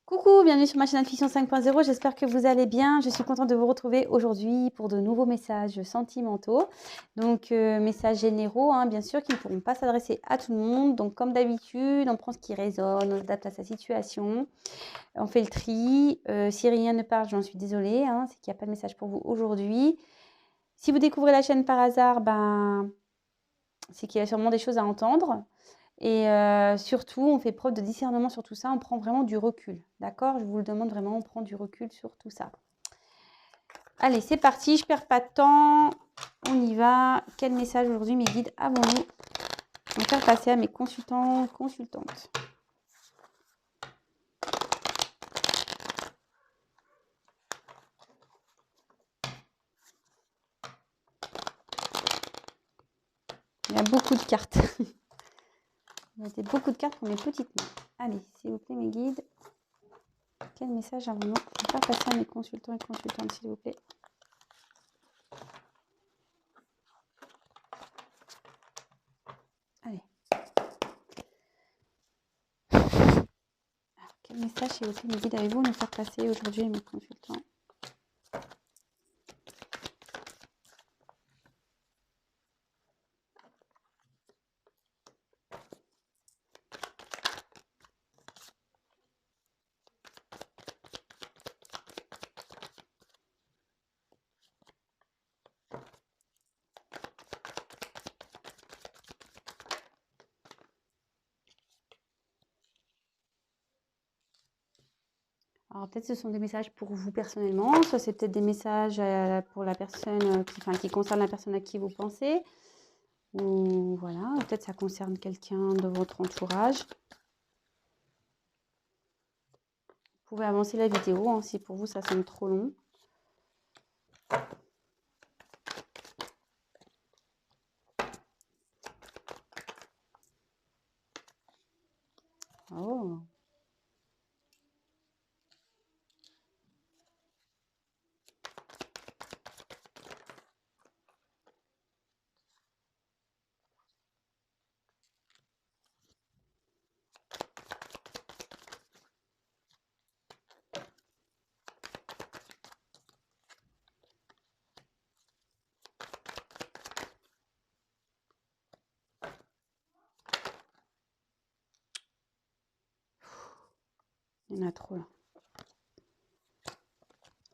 Coucou, bienvenue sur ma chaîne Intuition 5.0, j'espère que vous allez bien. Je suis contente de vous retrouver aujourd'hui pour de nouveaux messages sentimentaux. Donc, messages généraux, hein, bien sûr, qui ne pourront pas s'adresser à tout le monde. Donc, comme d'habitude, on prend ce qui résonne, on adapte à sa situation. On fait le tri. Si rien ne parle, j'en suis désolée, hein, c'est qu'il n'y a pas de message pour vous aujourd'hui. Si vous découvrez la chaîne par hasard, c'est qu'il y a sûrement des choses à entendre. Et surtout, on fait preuve de discernement sur tout ça, on prend vraiment du recul, d'accord? Je vous le demande vraiment, on prend du recul sur tout ça. Allez, c'est parti, je perds pas de temps, on y va. Quel message aujourd'hui, mes guides, avons-nous à faire passer à mes consultants, consultantes? Il y a beaucoup de cartes. Il y a beaucoup de cartes pour mes petites mains. Allez, s'il vous plaît, mes guides, quel message avons-nous à faire passer à mes consultants et consultantes, s'il vous plaît? Allez. Alors, quel message, s'il vous plaît, mes guides, avez-vous à nous faire passer aujourd'hui à mes consultants? Alors peut-être ce sont des messages pour vous personnellement, soit c'est peut-être des messages pour la personne, qui concerne la personne à qui vous pensez, ou voilà, peut-être ça concerne quelqu'un de votre entourage. Vous pouvez avancer la vidéo, hein, si pour vous ça semble trop long. Oh. Il y en a trop là.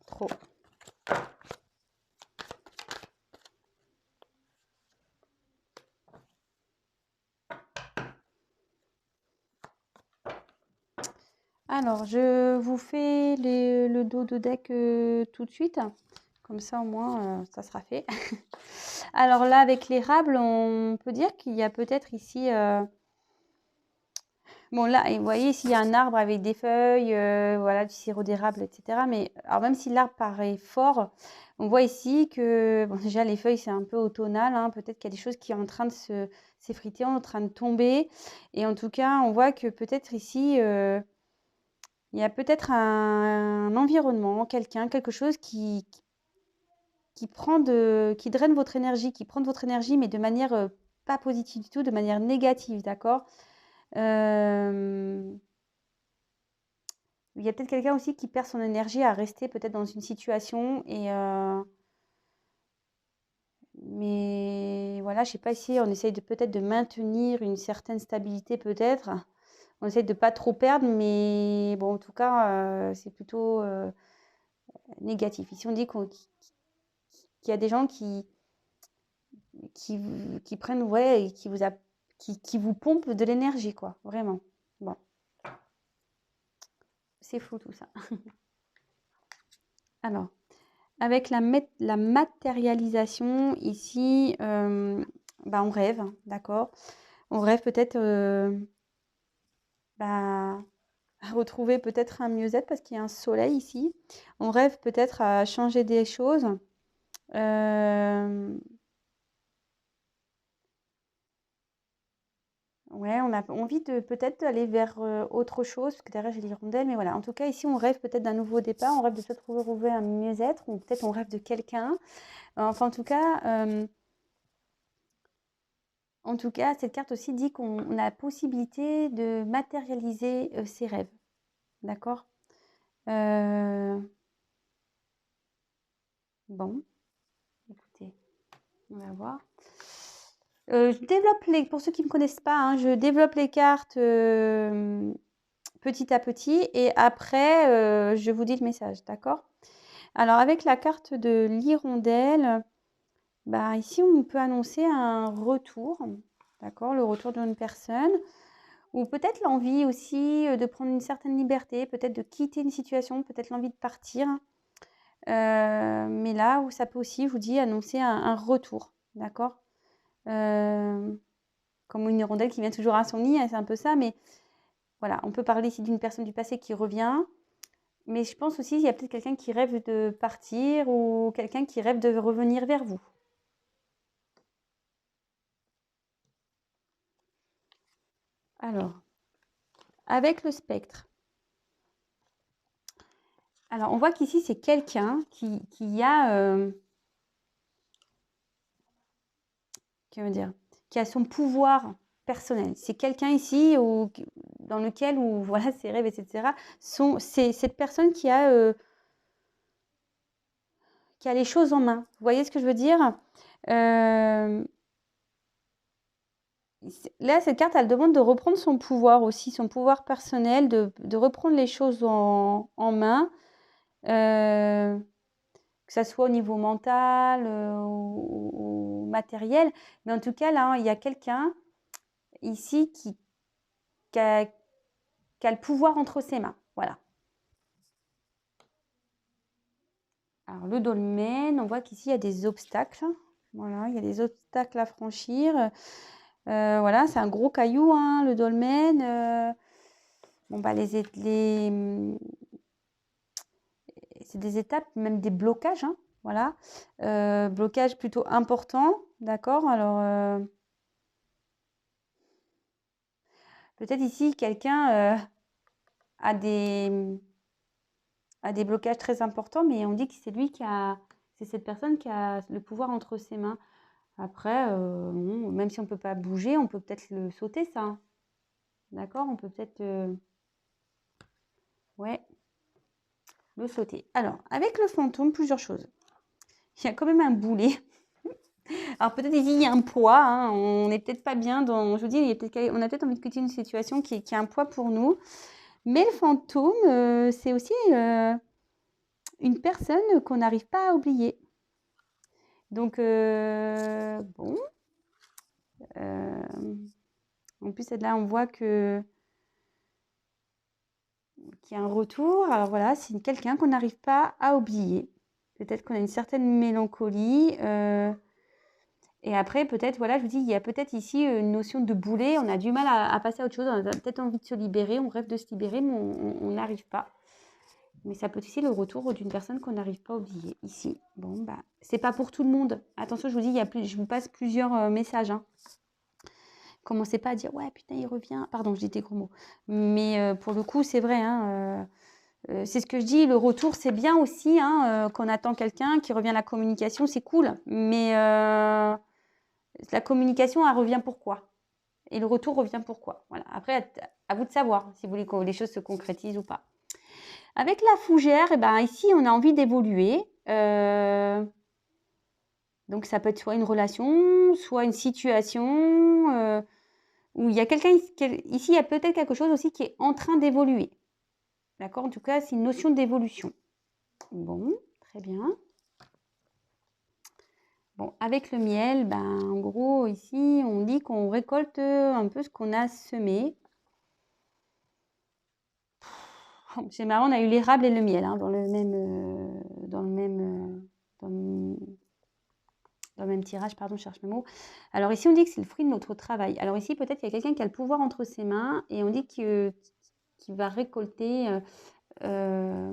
Trop. Alors, je vous fais le dos de deck tout de suite. Comme ça, au moins, ça sera fait. Alors là, avec l'érable, on peut dire qu'il y a peut-être ici... Bon là, vous voyez, s'il y a un arbre avec des feuilles, voilà, du sirop d'érable, etc. Mais alors même si l'arbre paraît fort, on voit ici que bon, déjà les feuilles c'est un peu automnal, hein, peut-être qu'il y a des choses qui sont en train de s'effriter, en train de tomber. Et en tout cas, on voit que peut-être ici, il y a peut-être un environnement, quelque chose qui qui draine votre énergie, qui prend de votre énergie, mais de manière pas positive du tout, de manière négative, d'accord? Il y a peut-être quelqu'un aussi qui perd son énergie à rester peut-être dans une situation mais voilà, je sais pas si on essaye de peut-être de maintenir une certaine stabilité peut-être. On essaye de pas trop perdre, mais bon, en tout cas, c'est plutôt négatif. Ici, on dit qu'il y a des gens qui prennent, ouais, et qui vous pompent de l'énergie, quoi, vraiment. Bon, c'est fou tout ça. Alors, avec la matérialisation ici, on rêve, hein, d'accord? On rêve peut-être, à retrouver peut-être un mieux-être parce qu'il y a un soleil ici. On rêve peut-être à changer des choses. Ouais, on a envie de peut-être aller vers, autre chose, parce que derrière j'ai l'hirondelle, mais voilà. En tout cas, ici, on rêve peut-être d'un nouveau départ, on rêve de peut-être retrouver un mieux-être ou peut-être on rêve de quelqu'un. Enfin, en tout cas, cette carte aussi dit qu'on a la possibilité de matérialiser ses rêves. D'accord? Euh, Bon, écoutez, on va voir. Je développe pour ceux qui ne me connaissent pas, hein, je développe les cartes petit à petit et après, je vous dis le message, d'accord? Alors, avec la carte de l'hirondelle, bah, ici, on peut annoncer un retour, d'accord? Le retour d'une personne ou peut-être l'envie aussi de prendre une certaine liberté, peut-être de quitter une situation, peut-être l'envie de partir. Mais là où ça peut aussi, je vous dis, annoncer un retour, d'accord? Comme une hirondelle qui vient toujours à son nid, hein, c'est un peu ça, mais voilà, on peut parler ici d'une personne du passé qui revient, mais je pense aussi qu'il y a peut-être quelqu'un qui rêve de partir ou quelqu'un qui rêve de revenir vers vous. Alors, avec le spectre. Alors, on voit qu'ici, c'est quelqu'un qui a, qui a son pouvoir personnel. C'est quelqu'un ici dans lequel, où, voilà, ses rêves, etc. C'est cette personne qui a les choses en main. Vous voyez ce que je veux dire? Là, cette carte, elle demande de reprendre son pouvoir aussi, son pouvoir personnel, de reprendre les choses en main, que ça soit au niveau mental ou matériel. Mais en tout cas, là, il y a quelqu'un ici qui a le pouvoir entre ses mains. Voilà. Alors, le dolmen, on voit qu'ici, il y a des obstacles. Voilà, il y a des obstacles à franchir. Voilà, c'est un gros caillou, hein, le dolmen. Bon, bah, c'est des étapes, même des blocages, hein, voilà. Blocage plutôt important, d'accord? Alors, peut-être ici, quelqu'un a des blocages très importants, mais on dit que c'est cette personne qui a le pouvoir entre ses mains. Après, même si on ne peut pas bouger, on peut peut-être le sauter, ça, hein. D'accord? On peut peut-être, ouais, le sauter. Alors, avec le fantôme, plusieurs choses. Il y a quand même un boulet. Alors peut-être ici, il y a un poids, hein, on n'est peut-être pas bien dans... Je vous dis, on a peut-être envie de quitter une situation qui a un poids pour nous. Mais le fantôme, c'est aussi une personne qu'on n'arrive pas à oublier. Donc, bon. En plus, là, on voit qu'il y a un retour. Alors voilà, c'est quelqu'un qu'on n'arrive pas à oublier. Peut-être qu'on a une certaine mélancolie. Et après, peut-être, voilà, je vous dis, il y a peut-être ici une notion de boulet. On a du mal à passer à autre chose. On a peut-être envie de se libérer. On rêve de se libérer, mais on n'arrive pas. Mais ça peut être aussi le retour d'une personne qu'on n'arrive pas à oublier. Ici, bon, bah, c'est pas pour tout le monde. Attention, je vous dis, je vous passe plusieurs messages, hein. Commencez pas à dire, ouais, putain, il revient. Pardon, je dis des gros mots. Mais pour le coup, c'est vrai, hein. C'est ce que je dis, le retour, c'est bien aussi, hein, qu'on attend quelqu'un qui revient à la communication, c'est cool. Mais la communication, elle revient pourquoi? Et le retour revient pourquoi? Voilà. Après, à vous de savoir si vous voulez que les choses se concrétisent ou pas. Avec la fougère, eh ben, ici, on a envie d'évoluer. Donc, ça peut être soit une relation, soit une situation où il y a quelqu'un ici, il y a peut-être quelque chose aussi qui est en train d'évoluer. D'accord? En tout cas, c'est une notion d'évolution. Bon, très bien. Bon, avec le miel, ben, en gros, ici, on dit qu'on récolte un peu ce qu'on a semé. C'est marrant, on a eu l'érable et le miel, hein, dans le même tirage, pardon, je cherche mes mots. Alors ici, on dit que c'est le fruit de notre travail. Alors ici, peut-être qu'il y a quelqu'un qui a le pouvoir entre ses mains et on dit qu'il va récolter bah,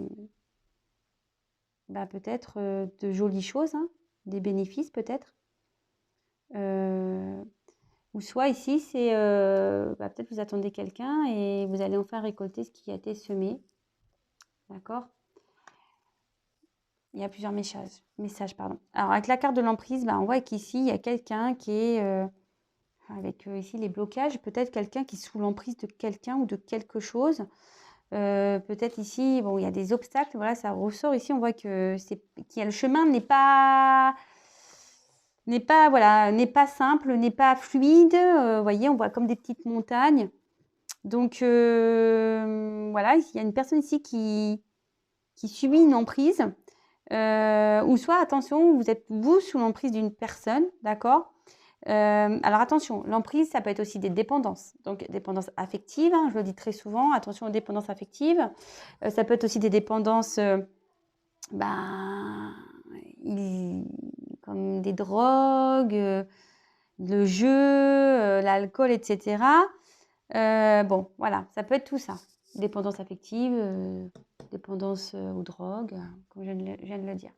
peut-être de jolies choses, hein, des bénéfices peut-être. Ou soit ici, c'est bah, peut-être vous attendez quelqu'un et vous allez enfin récolter ce qui a été semé. D'accord? Il y a plusieurs messages, pardon. Alors, avec la carte de l'emprise, bah, on voit qu'ici, il y a quelqu'un qui est, avec ici les blocages, peut-être quelqu'un qui est sous l'emprise de quelqu'un ou de quelque chose. Peut-être ici, bon, il y a des obstacles, voilà, ça ressort ici, on voit que le chemin voilà, n'est pas simple, n'est pas fluide. Vous voyez, on voit comme des petites montagnes. Donc, voilà, il y a une personne ici qui subit une emprise. Ou soit, attention, vous êtes vous sous l'emprise d'une personne, d'accord? Alors attention, l'emprise, ça peut être aussi des dépendances. Donc, dépendance affective, hein, je le dis très souvent, attention aux dépendances affectives. Ça peut être aussi des dépendances, comme des drogues, le jeu, l'alcool, etc. Bon, voilà, ça peut être tout ça. Dépendance affective, dépendance aux drogues, comme je viens de le dire.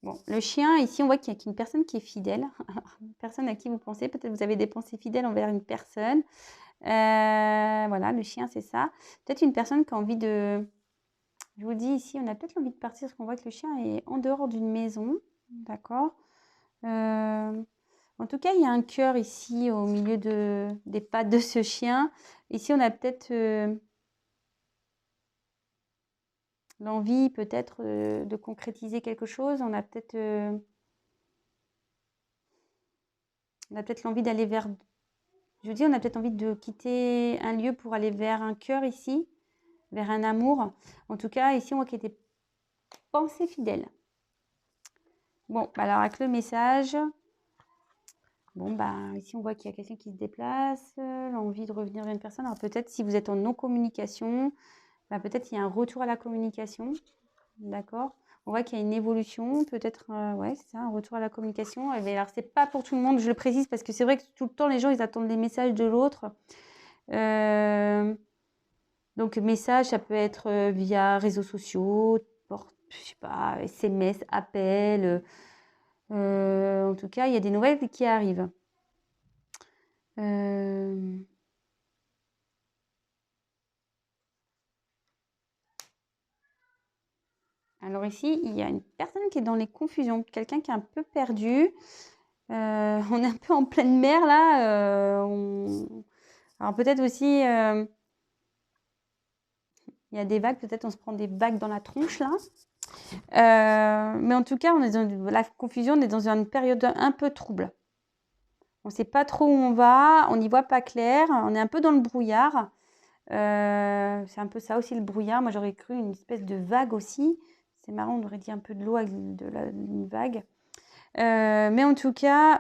Bon, le chien, ici, on voit qu'il y a une personne qui est fidèle. Une personne à qui vous pensez. Peut-être vous avez des pensées fidèles envers une personne. Voilà, le chien, c'est ça. Peut-être une personne qui a envie de... Je vous dis ici, on a peut-être envie de partir parce qu'on voit que le chien est en dehors d'une maison. D'accord. En tout cas, il y a un cœur ici au milieu des pattes de ce chien. Ici, on a peut-être l'envie peut-être de concrétiser quelque chose. On a peut-être l'envie d'aller vers... Je vous dis, on a peut-être envie de quitter un lieu pour aller vers un cœur ici, vers un amour. En tout cas, ici, on voit qu'il y a des pensées fidèles. Bon, alors avec le message... Bon, ici, on voit qu'il y a quelqu'un qui se déplace, l'envie de revenir vers une personne. Alors peut-être si vous êtes en non-communication, peut-être il y a un retour à la communication. D'accord. On voit qu'il y a une évolution, peut-être, ouais, c'est ça, un retour à la communication. Alors, c'est pas pour tout le monde, je le précise, parce que c'est vrai que tout le temps, les gens, ils attendent les messages de l'autre. Donc, message, ça peut être via réseaux sociaux, je sais pas, SMS, appel. En tout cas, il y a des nouvelles qui arrivent. Alors ici, il y a une personne qui est dans les confusions, quelqu'un qui est un peu perdu. On est un peu en pleine mer là. Alors peut-être aussi, il y a des vagues, peut-être on se prend des vagues dans la tronche là. Mais en tout cas, on est dans la confusion, on est dans une période un peu trouble. On ne sait pas trop où on va, on n'y voit pas clair, on est un peu dans le brouillard. C'est un peu ça aussi le brouillard. Moi j'aurais cru une espèce de vague aussi. C'est marrant, on aurait dit un peu de l'eau avec une vague. Mais en tout cas,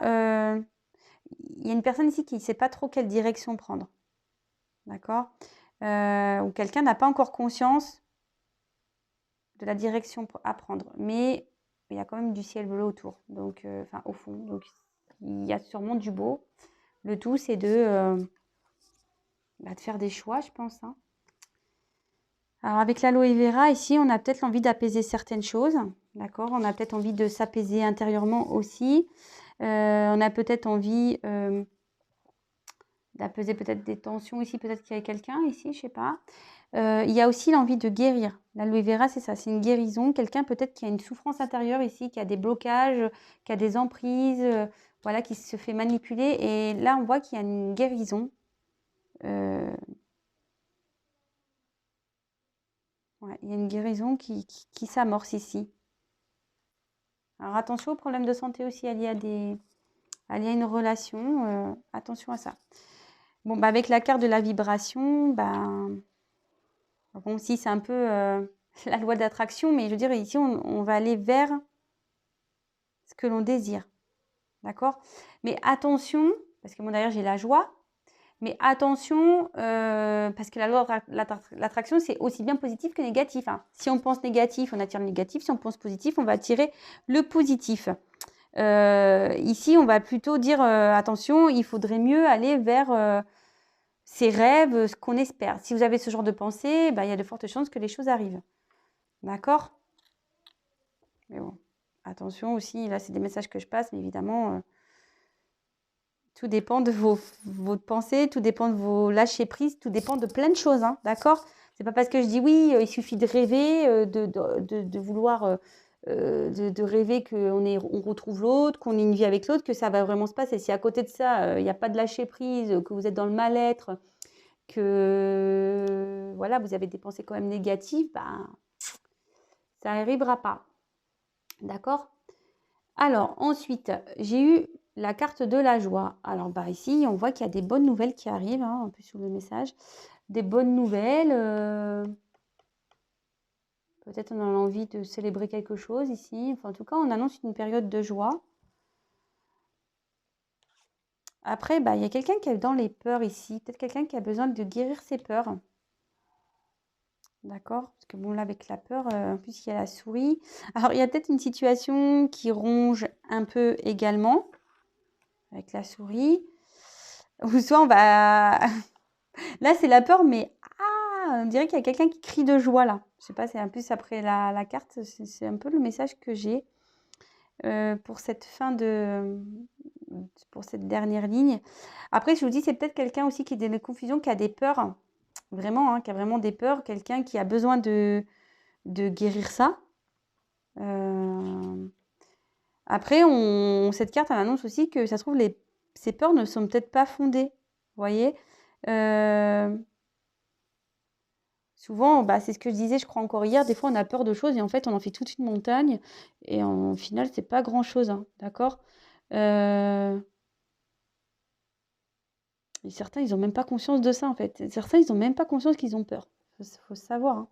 il y a une personne ici qui ne sait pas trop quelle direction prendre. D'accord. Ou quelqu'un n'a pas encore conscience de la direction à prendre. Mais il y a quand même du ciel bleu autour. Donc, enfin, au fond. Donc, il y a sûrement du beau. Le tout, c'est de faire des choix, je pense. Hein. Alors, avec l'aloe vera, ici, on a peut-être l'envie d'apaiser certaines choses. D'accord. On a peut-être envie de s'apaiser intérieurement aussi. On a peut-être envie d'apaiser peut-être des tensions ici. Peut-être qu'il y a quelqu'un ici, je ne sais pas. Il y a aussi l'envie de guérir. L'aloe vera, c'est ça, c'est une guérison. Quelqu'un peut-être qui a une souffrance intérieure ici, qui a des blocages, qui a des emprises, voilà, qui se fait manipuler. Et là, on voit qu'il y a une guérison. Ouais, il y a une guérison qui s'amorce ici. Alors attention aux problèmes de santé aussi liés à une relation. Attention à ça. Bon, avec la carte de la vibration, bon, aussi c'est un peu la loi d'attraction, mais je veux dire, ici, on va aller vers ce que l'on désire. D'accord? Mais attention, parce que moi d'ailleurs j'ai la joie, mais attention, parce que la loi de l'attraction, c'est aussi bien positif que négatif. Hein. Si on pense négatif, on attire le négatif. Si on pense positif, on va attirer le positif. Ici, on va plutôt dire, attention, il faudrait mieux aller vers ses rêves, ce qu'on espère. Si vous avez ce genre de pensée, il y a de fortes chances que les choses arrivent. D'accord? Mais bon, attention aussi, là, c'est des messages que je passe, mais évidemment... tout dépend de votre pensée, tout dépend de vos lâcher-prise, tout dépend de plein de choses, hein, d'accord? C'est pas parce que je dis oui, il suffit de rêver, de vouloir, de rêver qu'on retrouve l'autre, qu'on ait une vie avec l'autre, que ça va vraiment se passer. Si à côté de ça, il n'y a pas de lâcher-prise, que vous êtes dans le mal-être, que voilà, vous avez des pensées quand même négatives, ben, ça n'arrivera pas. D'accord? Alors, ensuite, j'ai eu la carte de la joie. Alors, bah, ici, on voit qu'il y a des bonnes nouvelles qui arrivent, hein, un peu sous le message. Des bonnes nouvelles. Peut-être on a envie de célébrer quelque chose ici. Enfin, en tout cas, on annonce une période de joie. Après, bah, il y a quelqu'un qui est dans les peurs ici. Peut-être quelqu'un qui a besoin de guérir ses peurs. D'accord? Parce que bon, là, avec la peur, en plus, il y a la souris. Alors, il y a peut-être une situation qui ronge un peu également, avec la souris. Ou soit on va... Là, c'est la peur, mais on dirait qu'il y a quelqu'un qui crie de joie, là. Je sais pas, c'est un plus après la carte, c'est un peu le message que j'ai pour cette fin de... pour cette dernière ligne. Après, je vous dis, c'est peut-être quelqu'un aussi qui est dans des confusions, qui a des peurs, vraiment, hein, qui a vraiment des peurs, quelqu'un qui a besoin de guérir ça. Après, cette carte, elle annonce aussi que ça se trouve, ces peurs ne sont peut-être pas fondées. Vous voyez? Souvent, bah, c'est ce que je disais, je crois encore hier, des fois on a peur de choses et en fait on en fait toute une montagne et en final c'est pas grand-chose, hein, d'accord? Et certains, ils ont même pas conscience de ça en fait. Certains, ils ont même pas conscience qu'ils ont peur. Faut savoir, hein.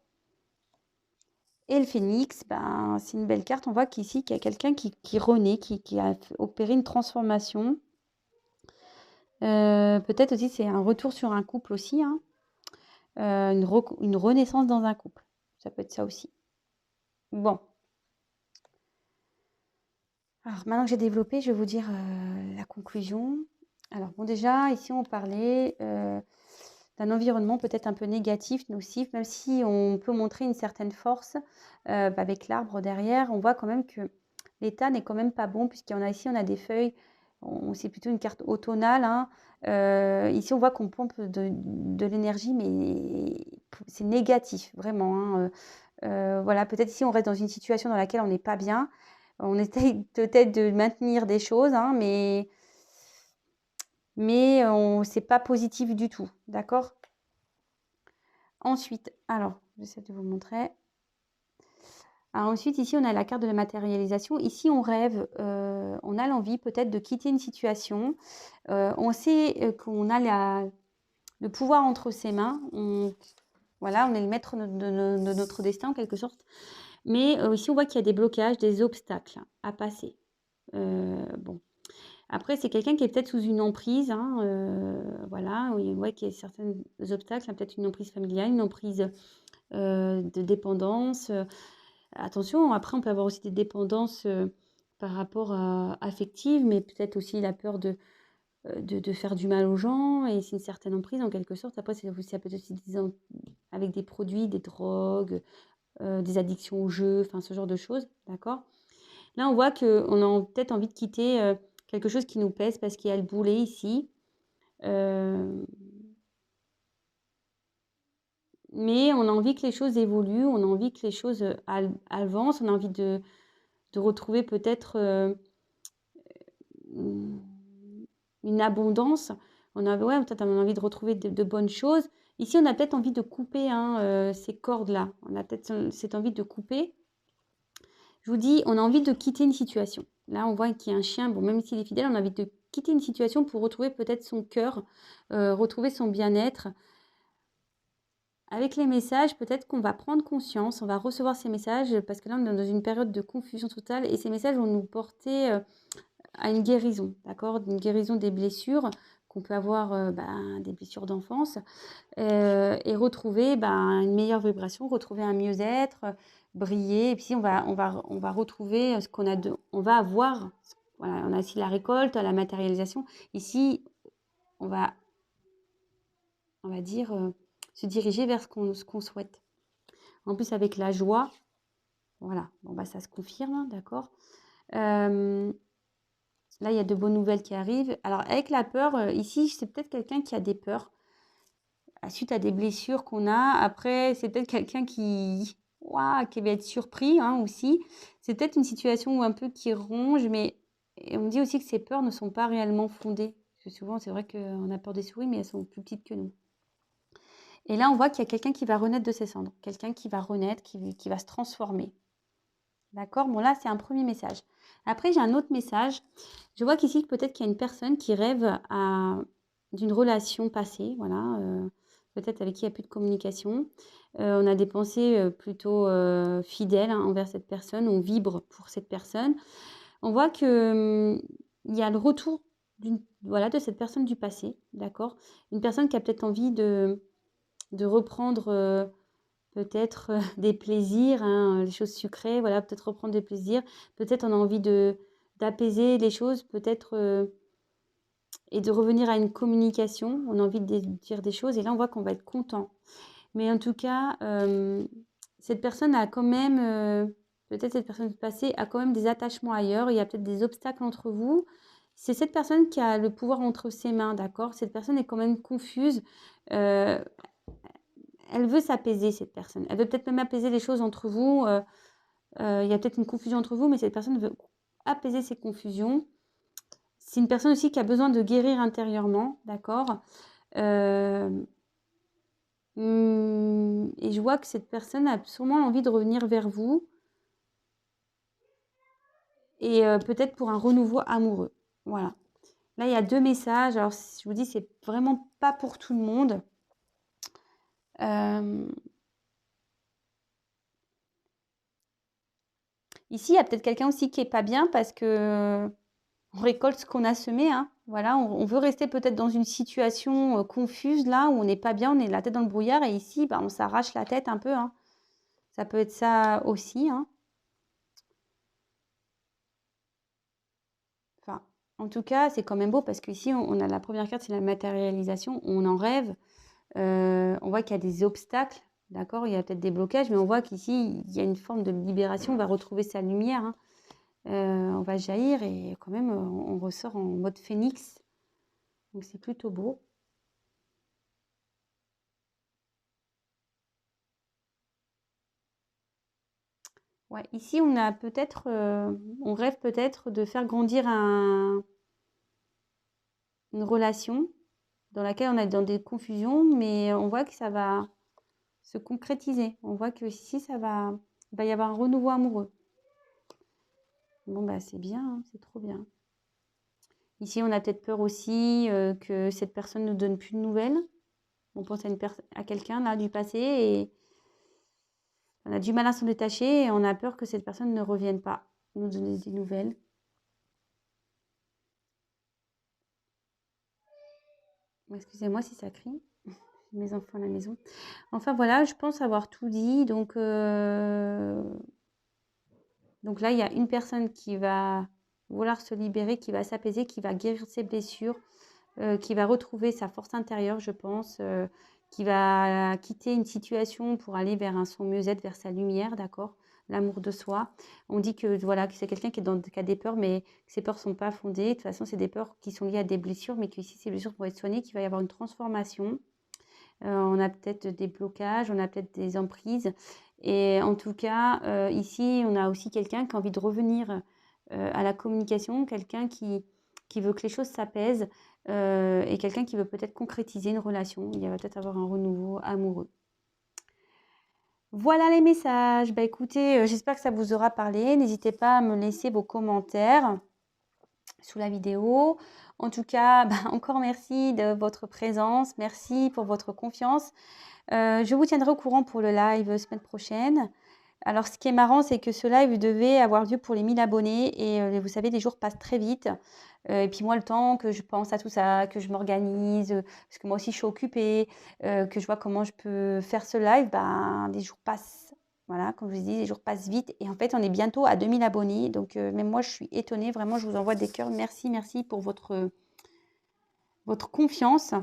Et le phénix, ben, c'est une belle carte. On voit qu'ici, qu'il y a quelqu'un qui renaît, qui a opéré une transformation. Peut-être aussi, c'est un retour sur un couple aussi, hein. Une renaissance dans un couple. Ça peut être ça aussi. Bon. Alors, maintenant que j'ai développé, je vais vous dire la conclusion. Alors, bon, déjà, ici, on parlait d'un environnement peut-être un peu négatif, nocif, même si on peut montrer une certaine force avec l'arbre derrière, on voit quand même que l'état n'est quand même pas bon, puisqu'on a ici, on a des feuilles, c'est plutôt une carte automnale, hein. Ici, on voit qu'on pompe de l'énergie, mais c'est négatif, vraiment, hein. Voilà, peut-être ici, on reste dans une situation dans laquelle on n'est pas bien. On essaye peut-être de maintenir des choses, hein, mais c'est pas positif du tout, d'accord? Ensuite, alors, j'essaie de vous montrer. Alors ensuite, ici, on a la carte de la matérialisation. Ici, on rêve, on a l'envie peut-être de quitter une situation. On sait qu'on a le pouvoir entre ses mains. Voilà, on est le maître de notre destin en quelque sorte. Mais ici, on voit qu'il y a des blocages, des obstacles à passer. Bon. Après, c'est quelqu'un qui est peut-être sous une emprise, hein, voilà, on voit qu'il y a certains obstacles, hein, peut-être une emprise familiale, une emprise de dépendance. Attention, après, on peut avoir aussi des dépendances par rapport à affectives, mais peut-être aussi la peur de faire du mal aux gens, et c'est une certaine emprise en quelque sorte. Après, ça peut être aussi avec des produits, des drogues, des addictions aux jeux, enfin ce genre de choses, d'accord? Là, on voit qu'on a peut-être envie de quitter quelque chose qui nous pèse parce qu'il y a le boulet ici. Mais on a envie que les choses évoluent, on a envie que les choses avancent, on a envie de retrouver peut-être une abondance. Ouais, peut-être on a envie de retrouver de bonnes choses. Ici, on a peut-être envie de couper, hein, ces cordes-là. On a peut-être cette envie de couper. Je vous dis, on a envie de quitter une situation. Là, on voit qu'il y a un chien. Bon, même s'il est fidèle, on a envie de quitter une situation pour retrouver peut-être son cœur, retrouver son bien-être. Avec les messages, peut-être qu'on va prendre conscience, on va recevoir ces messages, parce que là, on est dans une période de confusion totale, et ces messages vont nous porter à une guérison, d'accord? Une guérison des blessures, qu'on peut avoir des blessures d'enfance, et retrouver une meilleure vibration, retrouver un mieux-être, briller, et puis on va retrouver ce qu'on a on va avoir, voilà, on a aussi la récolte, la matérialisation. Ici, on va dire, se diriger vers ce qu'on souhaite. En plus, avec la joie, voilà, bon, ça se confirme, d'accord. Là, il y a de bonnes nouvelles qui arrivent. Alors, avec la peur, ici, c'est peut-être quelqu'un qui a des peurs suite à des blessures qu'on a. Après, c'est peut-être quelqu'un qui va être surpris, hein, aussi. C'est peut-être une situation un peu qui ronge, mais on me dit aussi que ces peurs ne sont pas réellement fondées. Parce que souvent, c'est vrai qu'on a peur des souris, mais elles sont plus petites que nous. Et là, on voit qu'il y a quelqu'un qui va renaître de ses cendres, quelqu'un qui va renaître, qui va se transformer. D'accord? Bon, là, c'est un premier message. Après, j'ai un autre message. Je vois qu'ici, peut-être qu'il y a une personne qui rêve d'une relation passée, voilà, peut-être avec qui il n'y a plus de communication. On a des pensées plutôt fidèles envers cette personne, on vibre pour cette personne. On voit que il y a le retour voilà, de cette personne du passé, d'accord? Une personne qui a peut-être envie de reprendre peut-être des plaisirs, hein, les choses sucrées, voilà, peut-être reprendre des plaisirs. Peut-être on a envie d'apaiser les choses, peut-être, et de revenir à une communication. On a envie de dire des choses et là, on voit qu'on va être content. Mais en tout cas, cette personne a quand même, peut-être cette personne du passé a quand même des attachements ailleurs. Il y a peut-être des obstacles entre vous. C'est cette personne qui a le pouvoir entre ses mains, d'accord? Cette personne est quand même confuse. Euh, Elle veut s'apaiser, cette personne. Elle veut peut-être même apaiser les choses entre vous. Il y a peut-être une confusion entre vous, mais cette personne veut apaiser ces confusions. C'est une personne aussi qui a besoin de guérir intérieurement, d'accord? Et je vois que cette personne a sûrement envie de revenir vers vous. Et peut-être pour un renouveau amoureux. Voilà. Là, il y a 2 messages. Alors, je vous dis, c'est vraiment pas pour tout le monde. Ici, il y a peut-être quelqu'un aussi qui est pas bien parce que on récolte ce qu'on a semé, hein. Voilà, on veut rester peut-être dans une situation confuse là où on n'est pas bien, on est la tête dans le brouillard et ici, bah, on s'arrache la tête un peu, hein. Ça peut être ça aussi, hein. Enfin, en tout cas, c'est quand même beau parce qu'ici, on a la première carte, c'est la matérialisation. On en rêve. On voit qu'il y a des obstacles, d'accord? Il y a peut-être des blocages, mais on voit qu'ici, il y a une forme de libération. On va retrouver sa lumière, hein. On va jaillir et quand même, on ressort en mode phénix. Donc, c'est plutôt beau. Ouais, ici, on a peut-être, on rêve peut-être de faire grandir une relation dans laquelle on est dans des confusions, mais on voit que ça va se concrétiser. On voit que ici, il va y avoir un renouveau amoureux. Bon, bah, c'est bien, hein, c'est trop bien. Ici, on a peut-être peur aussi que cette personne ne nous donne plus de nouvelles. On pense à quelqu'un là du passé et on a du mal à s'en détacher et on a peur que cette personne ne revienne pas nous donner des nouvelles. Excusez-moi si ça crie. Mes enfants à la maison. Enfin voilà, je pense avoir tout dit. Donc là, il y a une personne qui va vouloir se libérer, qui va s'apaiser, qui va guérir ses blessures, qui va retrouver sa force intérieure, je pense, qui va quitter une situation pour aller vers son mieux-être, vers sa lumière, d'accord? L'amour de soi. On dit que voilà, que c'est quelqu'un qui a des peurs, mais que ces peurs ne sont pas fondées. De toute façon, c'est des peurs qui sont liées à des blessures, mais que ici, ces blessures vont être soignées, qu'il va y avoir une transformation. On a peut-être des blocages, on a peut-être des emprises. Et en tout cas, ici, on a aussi quelqu'un qui a envie de revenir à la communication, quelqu'un qui veut que les choses s'apaisent et quelqu'un qui veut peut-être concrétiser une relation. Il va peut-être avoir un renouveau amoureux. Voilà les messages. Bah écoutez, j'espère que ça vous aura parlé. N'hésitez pas à me laisser vos commentaires sous la vidéo. En tout cas, encore merci de votre présence. Merci pour votre confiance. Je vous tiendrai au courant pour le live semaine prochaine. Alors, ce qui est marrant, c'est que ce live devait avoir lieu pour les 1000 abonnés et vous savez, les jours passent très vite. Et puis moi, le temps que je pense à tout ça, que je m'organise, parce que moi aussi, je suis occupée, que je vois comment je peux faire ce live, les jours passent. Voilà, comme je vous dis, les jours passent vite. Et en fait, on est bientôt à 2000 abonnés. Donc, même moi, je suis étonnée. Vraiment, je vous envoie des cœurs. Merci, merci pour votre confiance.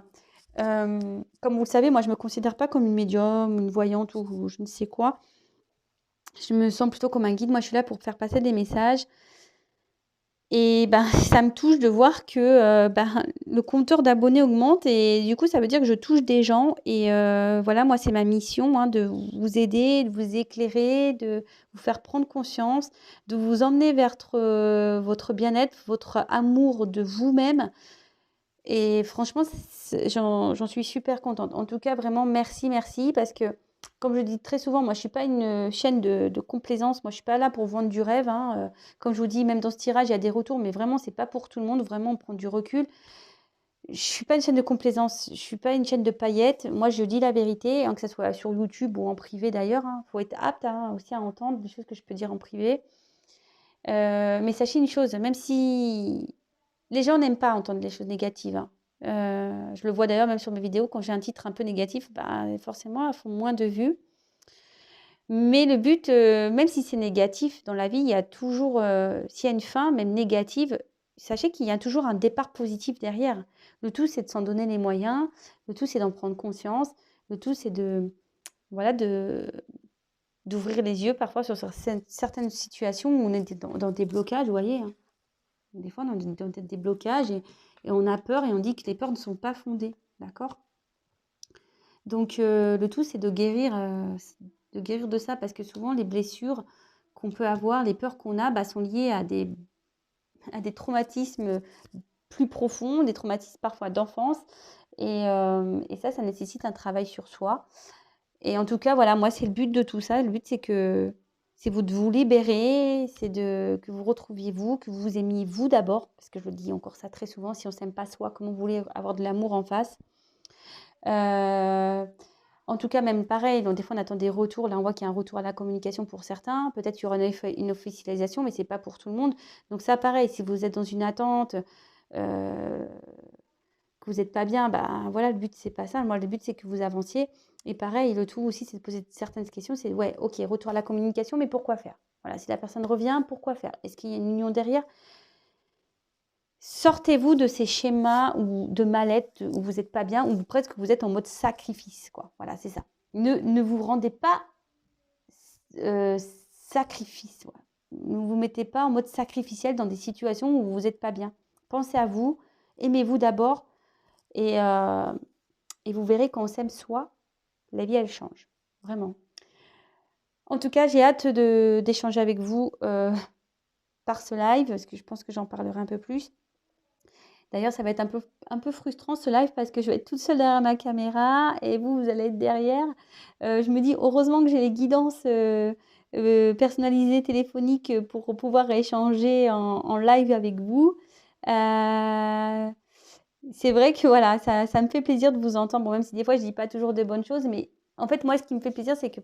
Comme vous le savez, moi, je ne me considère pas comme une médium, une voyante ou je ne sais quoi. Je me sens plutôt comme un guide. Moi, je suis là pour faire passer des messages. Et ça me touche de voir que le compteur d'abonnés augmente et du coup, ça veut dire que je touche des gens. Et voilà, moi, c'est ma mission, hein, de vous aider, de vous éclairer, de vous faire prendre conscience, de vous emmener vers votre bien-être, votre amour de vous-même. Et franchement, j'en suis super contente. En tout cas, vraiment, merci, merci, parce que, comme je dis très souvent, moi, je suis pas une chaîne de complaisance. Moi, je suis pas là pour vendre du rêve, hein. Comme je vous dis, même dans ce tirage, il y a des retours, mais vraiment, c'est pas pour tout le monde. Vraiment, on prend du recul. Je suis pas une chaîne de complaisance. Je suis pas une chaîne de paillettes. Moi, je dis la vérité, hein, que ce soit sur YouTube ou en privé d'ailleurs, hein. Faut être apte, hein, aussi à entendre des choses que je peux dire en privé. Mais sachez une chose, même si les gens n'aiment pas entendre les choses négatives, hein. Je le vois d'ailleurs même sur mes vidéos, quand j'ai un titre un peu négatif, bah, forcément, elles font moins de vues. Mais le but, même si c'est négatif dans la vie, il y a toujours, s'il y a une fin, même négative, sachez qu'il y a toujours un départ positif derrière. Le tout, c'est de s'en donner les moyens. Le tout, c'est d'en prendre conscience. Le tout, c'est de, voilà, d'ouvrir les yeux parfois sur certaines situations où on est dans des blocages, vous voyez, hein. Des fois, on est dans des blocages et on a peur et on dit que les peurs ne sont pas fondées, d'accord? Donc, le tout, c'est de guérir de ça, parce que souvent, les blessures qu'on peut avoir, les peurs qu'on a, bah, sont liées à des traumatismes plus profonds, des traumatismes parfois d'enfance. Et ça nécessite un travail sur soi. Et en tout cas, voilà, moi, c'est le but de tout ça. Le but, c'est vous de vous libérer, que vous retrouviez vous, que vous vous aimiez vous d'abord, parce que je le dis encore ça très souvent, si on ne s'aime pas soi, comment vous voulez avoir de l'amour en face? Euh, En tout cas, même pareil, donc des fois on attend des retours. Là, on voit qu'il y a un retour à la communication pour certains. Peut-être qu'il y aura une officialisation, mais c'est pas pour tout le monde. Donc ça, pareil, si vous êtes dans une attente, euh, que vous n'êtes pas bien, bah voilà, le but c'est pas ça. Moi, le but c'est que vous avanciez. Et pareil, le tout aussi, c'est de poser certaines questions. C'est ouais, ok, retour à la communication, mais pourquoi faire? Voilà, si la personne revient, pourquoi faire? Est-ce qu'il y a une union derrière? Sortez-vous de ces schémas ou de mal-être où vous n'êtes pas bien, ou presque vous êtes en mode sacrifice, quoi. Voilà, c'est ça. Ne vous rendez pas euh, sacrifice. Voilà. Ne vous mettez pas en mode sacrificiel dans des situations où vous n'êtes pas bien. Pensez à vous, aimez-vous d'abord, et, euh, et vous verrez quand on s'aime soi, la vie elle change. Vraiment. En tout cas, j'ai hâte d'échanger avec vous par ce live, parce que je pense que j'en parlerai un peu plus. D'ailleurs, ça va être un peu frustrant ce live, parce que je vais être toute seule derrière ma caméra et vous allez être derrière. Je me dis, heureusement que j'ai les guidances personnalisées téléphoniques pour pouvoir échanger en live avec vous. Euh, c'est vrai que voilà, ça me fait plaisir de vous entendre. Bon, même si des fois je dis pas toujours de bonnes choses, mais en fait, moi, ce qui me fait plaisir, c'est que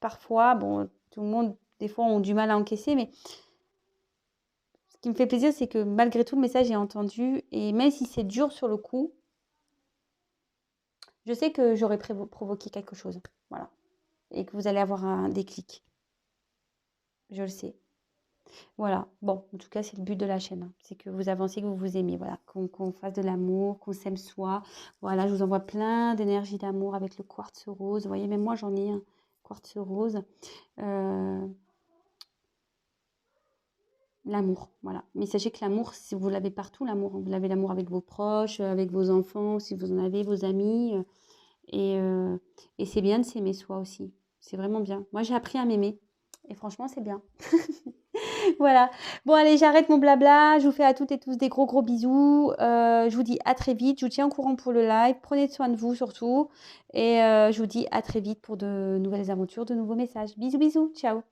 parfois, bon, tout le monde, des fois, ont du mal à encaisser, mais ce qui me fait plaisir, c'est que malgré tout, le message est entendu. Et même si c'est dur sur le coup, je sais que j'aurais provoqué quelque chose. Voilà. Et que vous allez avoir un déclic. Je le sais. Voilà. Bon, en tout cas, c'est le but de la chaîne, hein. C'est que vous avanciez, que vous vous aimiez. Voilà. Qu'on fasse de l'amour, qu'on s'aime soi. Voilà, je vous envoie plein d'énergie d'amour avec le quartz rose. Vous voyez, même moi, j'en ai un quartz rose. Euh, L'amour, voilà. Mais sachez que l'amour, si vous l'avez partout, l'amour, vous l'avez l'amour avec vos proches, avec vos enfants, si vous en avez, vos amis. Et, euh, et c'est bien de s'aimer soi aussi. C'est vraiment bien. Moi, j'ai appris à m'aimer. Et franchement, c'est bien. Voilà. Bon, allez, j'arrête mon blabla. Je vous fais à toutes et tous des gros, gros bisous. Je vous dis à très vite. Je vous tiens au courant pour le live. Prenez soin de vous surtout. Et je vous dis à très vite pour de nouvelles aventures, de nouveaux messages. Bisous, bisous. Ciao.